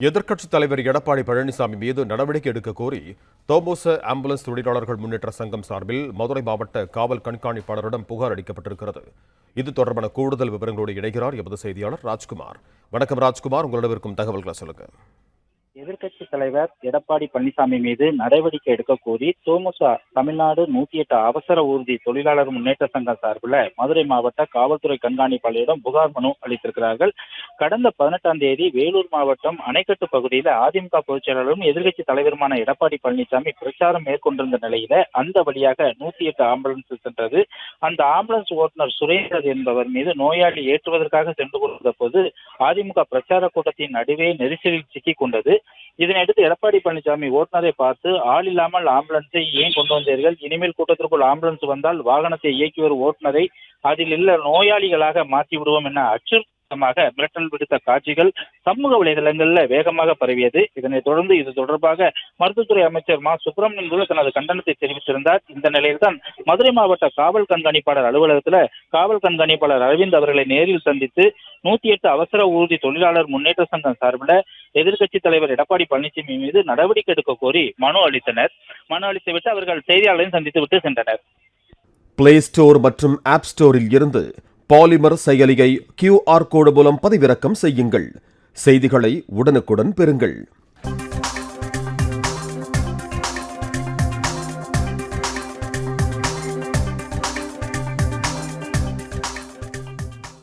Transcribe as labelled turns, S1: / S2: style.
S1: எதிர்க்கட்சித் தலைவர் எடப்பாடி பழனிசாமி மீது நடவடிக்கை எடுக்க கோரி தோமோச ஆம்புலன்ஸ் தொழிலாளர்கள் முன்னேற்ற சங்கம் சார்பில் மதுரை மாவட்ட காவல் கண்காணிப்பாளரிடம் புகார் அளிக்கப்பட்டிருக்கிறது. இது தொடர்பான கூடுதல் விவரங்களோடு இணைகிறார் எமது செய்தியாளர் ராஜ்குமார். வணக்கம் ராஜ்குமார், உங்களிடம் இருக்கும் தகவல்களை சொல்லுங்க.
S2: எதிர்க்கட்சி தலைவர் எடப்பாடி பழனிசாமி மீது நடவடிக்கை எடுக்க கோரி தோமுச தமிழ்நாடு 108 அவசர ஊர்தி தொழிலாளர் முன்னேற்ற சங்கம் சார்பில் மதுரை மாவட்ட காவல்துறை கண்காணிப்பாளரிடம் புகார் மனு அளித்திருக்கிறார்கள். கடந்த 18ஆம் தேதி வேலூர் மாவட்டம் அணைக்கட்டு பகுதியில் அதிமுக பொதுச் செயலாளரும் எதிர்க்கட்சி தலைவருமான எடப்பாடி பழனிசாமி பிரச்சாரம் மேற்கொண்டிருந்த நிலையில அந்த வழியாக 108 ஆம்புலன்ஸ் சென்றது. அந்த ஆம்புலன்ஸ் ஓட்டுநர் சுரேந்தர் என்பவர் மீது நோயாளி ஏற்றுவதற்காக சென்று கொண்டிருந்த போது அதிமுக பிரச்சார கூட்டத்தின் நடுவே நெரிசலில் சிக்கிக் கொண்டது. இதனையடுத்து எடப்பாடி பழனிசாமி ஓட்டுநரை பார்த்து, ஆள் இல்லாமல் ஆம்புலன்ஸை ஏன் கொண்டு வந்தீர்கள்? இனிமேல் கூட்டத்திற்குள் ஆம்புலன்ஸ் வந்தால் வாகனத்தை இயக்கி வரும் ஓட்டுநரை அதில் உள்ள நோயாளிகளாக மாற்றி விடுவோம் என மிரட்டல் விடுத்த காட்சிகள் சமூக வலைதளங்கள்ல வேகமாக பரவியது. இதனைத் தொடர்ந்து இது தொடர்பாக மருத்துவத்துறை அமைச்சர் மா சுப்பிரமணியன் கூட தனது கண்டனத்தை தெரிவித்திருந்தார். இந்த நிலையில்தான் மதுரை மாவட்ட காவல் கண்காணிப்பாளர் அலுவலகத்தில் காவல் கண்காணிப்பாளர் அரவிந்த் அவர்களை நேரில் சந்தித்து 108 அவசர ஊர்தி தொழிலாளர் முன்னேற்ற சங்கம் சார்பில் எதிர்க்கட்சி தலைவர் எடப்பாடி பழனிசாமி மீது நடவடிக்கை எடுக்க கோரி மனு அளித்தனர். மனு அளித்துவிட்டு அவர்கள் செய்தியாளரையும் சந்தித்து விட்டு சென்றனர்.
S1: பிளே ஸ்டோர் மற்றும் ஆப் ஸ்டோரில் இருந்து பாலிமர் செயலியை QR கோடு மூலம் பதிவிறக்கம் செய்யுங்கள். செய்திகளை உடனுக்குடன் பெறுங்கள்.